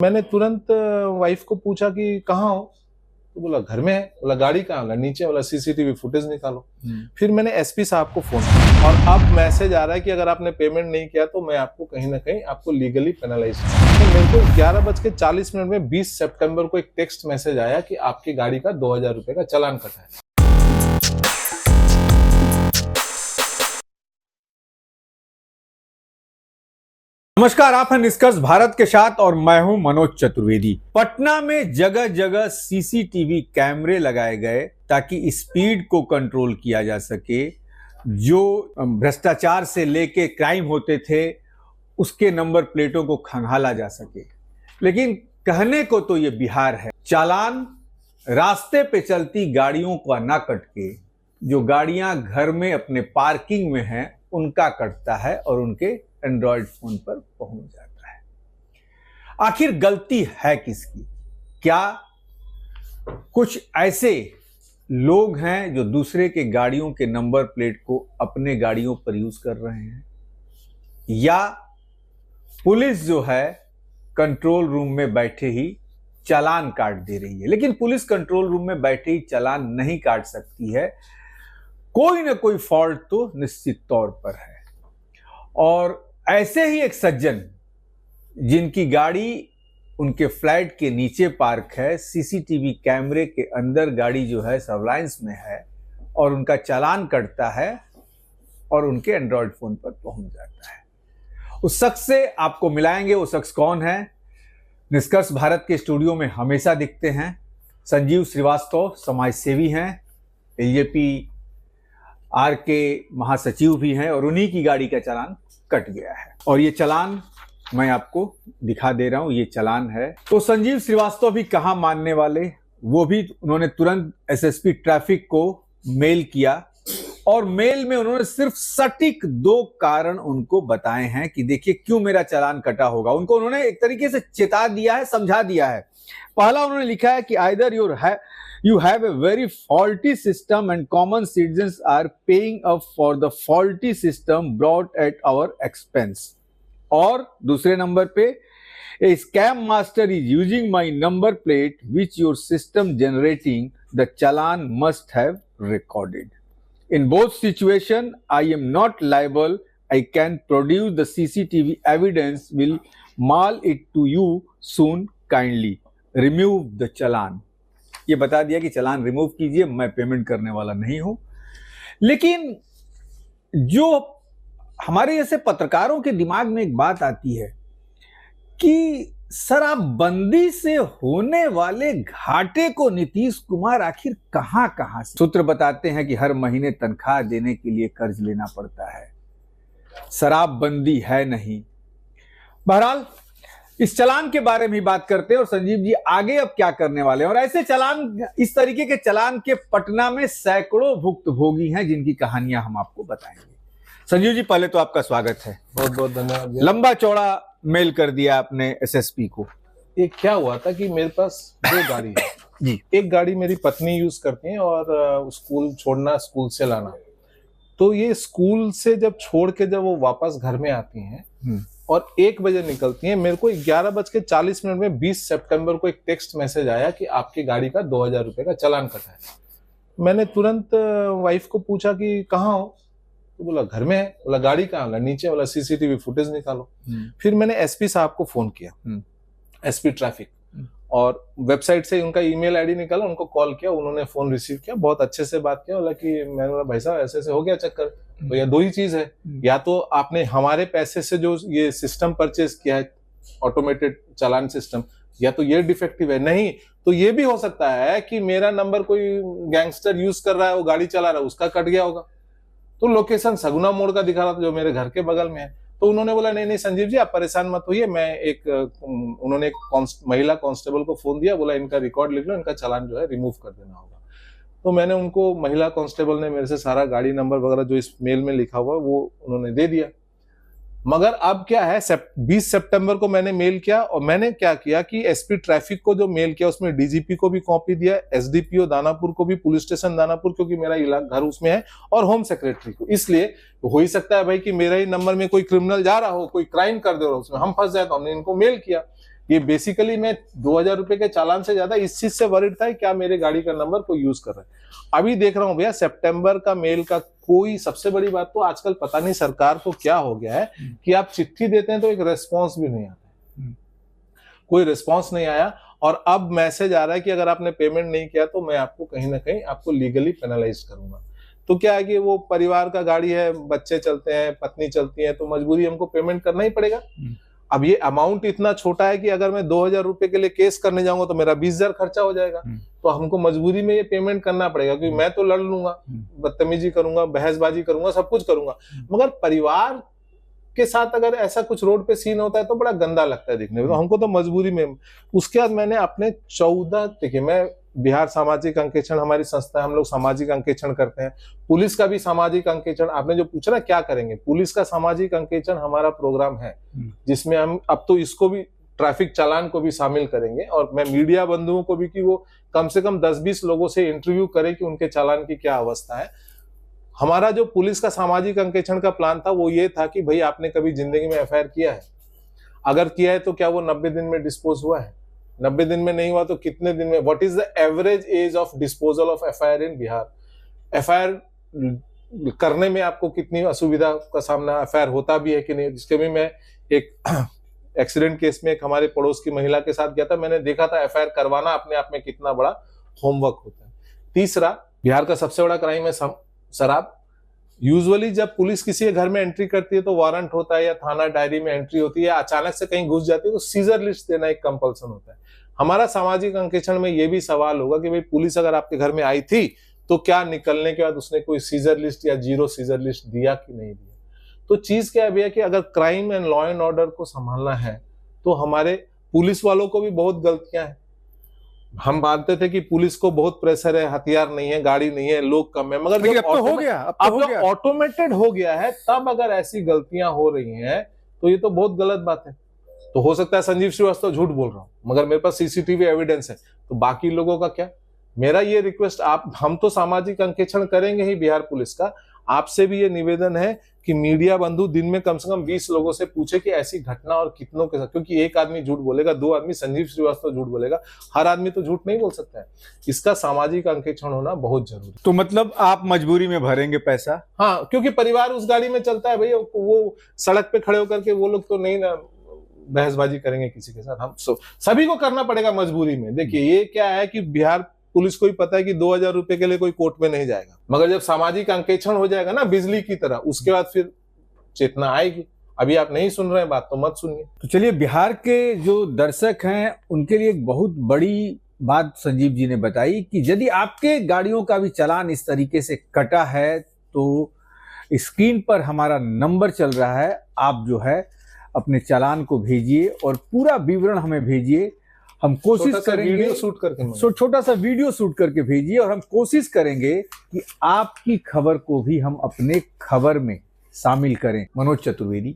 मैंने तुरंत वाइफ को पूछा कि कहाँ हो, तो बोला घर में है। बोला गाड़ी कहाँ? बोला नीचे। बोला सीसीटीवी फुटेज निकालो। फिर मैंने एसपी साहब को फोन किया और अब मैसेज आ रहा है कि अगर आपने पेमेंट नहीं किया तो मैं आपको कहीं ना कहीं आपको लीगली पेनलाइज करूंगा। तो मेरे को 11:40 में 20 सितंबर को एक टेक्स्ट मैसेज आया कि आपकी गाड़ी का 2000 रुपए का चालान कटा है। नमस्कार, आप हैं निष्कर्ष भारत के साथ और मैं हूं मनोज चतुर्वेदी। पटना में जगह जगह सीसीटीवी कैमरे लगाए गए ताकि स्पीड को कंट्रोल किया जा सके। जो भ्रष्टाचार से लेके क्राइम होते थे उसके नंबर प्लेटों को खंगाला जा सके। लेकिन कहने को तो ये बिहार है। चालान रास्ते पे चलती गाड़ियों का ना कट के जो गाड़ियां घर में अपने पार्किंग में हैं उनका कटता है और उनके एंड्रॉयड फोन पर पहुंच जाता है। आखिर गलती है किसकी? क्या कुछ ऐसे लोग हैं जो दूसरे के गाड़ियों के नंबर प्लेट को अपने गाड़ियों पर यूज कर रहे हैं, या पुलिस जो है कंट्रोल रूम में बैठे ही चालान काट दे रही है? लेकिन पुलिस कंट्रोल रूम में बैठे ही चालान नहीं काट सकती है, कोई ना कोई फॉल्ट तो निश्चित तौर पर है। और ऐसे ही एक सज्जन जिनकी गाड़ी उनके फ्लैट के नीचे पार्क है, सीसीटीवी कैमरे के अंदर गाड़ी जो है सर्विलांस में है और उनका चालान कटता है और उनके एंड्रॉयड फोन पर पहुंच जाता है। उस शख्स से आपको मिलाएंगे। वो शख्स कौन है? निष्कर्ष भारत के स्टूडियो में हमेशा दिखते हैं। संजीव श्रीवास्तव समाज सेवी हैं, एलजेपी आर के महासचिव भी हैं और उन्हीं की गाड़ी का चालान कट गया है। और ये चालान मैं आपको दिखा दे रहा हूं, ये चालान है। तो संजीव श्रीवास्तव भी कहां मानने वाले, वो भी उन्होंने तुरंत एसएसपी ट्रैफिक को मेल किया और मेल में उन्होंने सिर्फ सटीक 2 कारण उनको बताए हैं कि देखिए क्यों मेरा चालान कटा होगा। उनको उन्होंने एक तरीके से चेता दिया है, समझा दिया है। पहला उन्होंने लिखा है कि either you have a very faulty system and common citizens are paying up for the faulty system brought at our expense. और दूसरे नंबर पे a scam master is using my number plate which your system generating the challan must have recorded. In both situation I am not liable. I can produce the CCTV evidence, will mail it to you soon. Kindly remove the challan. ये बता दिया कि चालान remove कीजिए, मैं payment करने वाला नहीं हूं। लेकिन जो हमारे जैसे पत्रकारों के दिमाग में एक बात आती है कि शराबबंदी से होने वाले घाटे को नीतीश कुमार आखिर कहां से? सूत्र बताते हैं कि हर महीने तनख्वाह देने के लिए कर्ज लेना पड़ता है, शराबबंदी है नहीं। बहरहाल इस चालान के बारे में बात करते हैं और संजीव जी आगे अब क्या करने वाले हैं। और ऐसे चालान, इस तरीके के चालान के पटना में सैकड़ों भुक्तभोगी हैं जिनकी कहानियां हम आपको बताएंगे। संजीव जी, पहले तो आपका स्वागत है। बहुत बहुत धन्यवाद। लंबा चौड़ा मेल कर दिया आपने एसएसपी को। एक क्या हुआ था कि मेरे पास 2 गाड़ी है जी। एक गाड़ी मेरी पत्नी यूज करती है और स्कूल छोड़ना, स्कूल से लाना। तो ये स्कूल से जब छोड़ के जब वो वापस घर में आती हैं और 1 बजे निकलती हैं, मेरे को 11:40 में 20 सितंबर को एक टेक्स्ट मैसेज आया कि आपकी गाड़ी का 2000 रुपए का चालान कटा है। मैंने तुरंत वाइफ को पूछा कि कहाँ हो, तो बोला घर में है। बोला गाड़ी कहाँ? बोला नीचे। बोला सीसीटीवी फुटेज निकालो। फिर मैंने एसपी साहब को फोन किया, एसपी ट्रैफिक, और वेबसाइट से उनका ईमेल आईडी निकाला, उनको कॉल किया, उन्होंने फोन रिसीव किया, बहुत अच्छे से बात किया। बोला कि मैंने बोला भाई साहब ऐसे हो गया चक्कर। तो यह 2 ही चीज है, या तो आपने हमारे पैसे से जो ये सिस्टम परचेज किया है, ऑटोमेटेड चालान सिस्टम, या तो ये डिफेक्टिव है। नहीं तो ये भी हो सकता है कि मेरा नंबर कोई गैंगस्टर यूज कर रहा है, वो गाड़ी चला रहा है, उसका कट गया होगा। तो लोकेशन सगुना मोड़ का दिखा रहा था जो मेरे घर के बगल में है। तो उन्होंने बोला नहीं संजीव जी आप परेशान मत होइए, मैं उन्होंने एक महिला कांस्टेबल को फोन दिया, बोला इनका रिकॉर्ड लिख लो, इनका चालान जो है रिमूव कर देना होगा। तो मैंने उनको, महिला कांस्टेबल ने मेरे से सारा गाड़ी नंबर वगैरह जो इस मेल में लिखा हुआ वो उन्होंने दे दिया। मगर अब क्या है, 20 सितंबर को मैंने मेल किया और मैंने क्या किया कि एसपी ट्रैफिक को जो मेल किया उसमें डीजीपी को भी कॉपी दिया, एसडीपीओ दानापुर को भी, पुलिस स्टेशन दानापुर क्योंकि मेरा घर उसमें है, और होम सेक्रेटरी को। इसलिए हो ही सकता है भाई कि मेरा ही नंबर में कोई क्रिमिनल जा रहा हो, कोई क्राइम कर दे रहा हो, उसमें हम फंस जाए, तो हमने इनको मेल किया। ये बेसिकली मैं 2000 रुपए के चालान से ज्यादा इस चीज से वरिड था कि क्या मेरे गाड़ी का नंबर कोई यूज कर रहा है। अभी देख रहा हूँ भैया सितंबर का मेल का कोई, सबसे बड़ी बात तो आजकल पता नहीं सरकार को क्या हो गया है कि आप चिट्ठी देते हैं तो एक रेस्पॉन्स भी नहीं आता, कोई रिस्पॉन्स नहीं आया। और अब मैसेज आ रहा है कि अगर आपने पेमेंट नहीं किया तो मैं आपको कहीं ना कहीं आपको लीगली पेनलाइज करूंगा। तो क्या है कि वो परिवार का गाड़ी है, बच्चे चलते हैं, पत्नी चलती है, तो मजबूरी हमको पेमेंट करना ही पड़ेगा। अब ये अमाउंट इतना छोटा है कि अगर मैं 2000 रुपए के लिए केस करने जाऊंगा तो मेरा 20,000 खर्चा हो जाएगा। तो हमको मजबूरी में ये पेमेंट करना पड़ेगा, क्योंकि मैं तो लड़ लूंगा, बदतमीजी करूंगा, बहसबाजी करूंगा, सब कुछ करूंगा, मगर परिवार के साथ अगर ऐसा कुछ रोड पे सीन होता है तो बड़ा गंदा लगता है देखने में। तो हमको तो मजबूरी में। उसके बाद मैंने अपने 14, देखिए मैं बिहार सामाजिक अंकेक्षण हमारी संस्था है, हम लोग सामाजिक अंकेक्षण करते हैं, पुलिस का भी सामाजिक अंकेक्षण। आपने जो पूछा ना क्या करेंगे, पुलिस का सामाजिक अंकेक्षण हमारा प्रोग्राम है जिसमें हम अब तो इसको भी ट्रैफिक चालान को भी शामिल करेंगे। और मैं मीडिया बंधुओं को भी कि वो कम से कम 10-20 लोगों से इंटरव्यू करें कि उनके चालान की क्या अवस्था है। हमारा जो पुलिस का सामाजिक अंकेक्षण का प्लान था वो ये था कि भाई आपने कभी जिंदगी में एफआईआर किया है, अगर किया है तो क्या वो 90 दिन में डिस्पोज हुआ है, 90 दिन में नहीं हुआ तो कितने दिन में, what is the average age of disposal of FIR in Bihar, FIR करने में आपको कितनी असुविधा का सामना, एफआईआर होता भी है कि नहीं। जिसके भी मैं एक एक्सीडेंट केस में एक हमारे पड़ोस की महिला के साथ गया था, मैंने देखा था एफआईआर करवाना अपने आप में कितना बड़ा होमवर्क होता है। तीसरा, बिहार का सबसे बड़ा क्राइम है शराब। यूजुअली जब पुलिस किसी के घर में एंट्री करती है तो वारंट होता है या थाना डायरी में एंट्री होती है या अचानक से कहीं घुस जाती है तो सीजर लिस्ट देना एक कंपल्सन होता है। हमारा सामाजिक अंकेक्षण में यह भी सवाल होगा कि भाई पुलिस अगर आपके घर में आई थी तो क्या निकलने के बाद उसने कोई सीजर लिस्ट या 0 सीजर लिस्ट दिया कि नहीं दिया। तो चीज क्या है भैया कि अगर crime and law and order को संभालना है तो हमारे पुलिस वालों को भी बहुत गलतियां हैं। हम मानते थे कि पुलिस को बहुत प्रेशर है, हथियार नहीं है, गाड़ी नहीं है, लोग कम है, मगर अब तो हो गया, अब तो ऑटोमेटेड हो गया है, तब अगर ऐसी गलतियां हो रही हैं तो ये तो बहुत गलत बात है। तो हो सकता है संजीव श्रीवास्तव झूठ बोल रहा हूं, मगर मेरे पास सीसीटीवी एविडेंस है, तो बाकी लोगों का क्या। मेरा ये रिक्वेस्ट, आप, हम तो सामाजिक अंकेक्षण करेंगे ही बिहार पुलिस का, आपसे भी ये निवेदन है कि मीडिया बंधु दिन में कम से कम 20 लोगों से पूछे कि ऐसी घटना और कितनों के साथ, क्योंकि एक आदमी झूठ बोलेगा, 2 आदमी संजीव श्रीवास्तव झूठ बोलेगा, हर आदमी तो झूठ नहीं बोल सकता है। इसका सामाजिक अंकेक्षण होना बहुत जरूरी। तो मतलब आप मजबूरी में भरेंगे पैसा? हाँ, क्योंकि परिवार उस गाड़ी में चलता है भैया, वो सड़क पे खड़े होकर के वो लोग तो नहीं ना बहसबाजी करेंगे किसी के साथ। हम सभी को करना पड़ेगा मजबूरी में। देखिए ये क्या है कि बिहार पुलिस को ही पता है कि 2000 रुपए के लिए कोई कोर्ट में नहीं जाएगा, मगर जब सामाजिक अंकेक्षण हो जाएगा ना बिजली की तरह, उसके बाद फिर चेतना आएगी। अभी आप नहीं सुन रहे हैं बात तो मत सुनिए। तो चलिए, बिहार के जो दर्शक हैं उनके लिए एक बहुत बड़ी बात संजीव जी ने बताई कि यदि आपके गाड़ियों का भी चालान इस तरीके से कटा है तो स्क्रीन पर हमारा नंबर चल रहा है, आप जो है अपने चालान को भेजिए और पूरा विवरण हमें भेजिए। हम कोशिश करेंगे वीडियो शूट करके, छोटा सा वीडियो शूट करके भेजिए और हम कोशिश करेंगे कि आपकी खबर को भी हम अपने खबर में शामिल करें। मनोज चतुर्वेदी।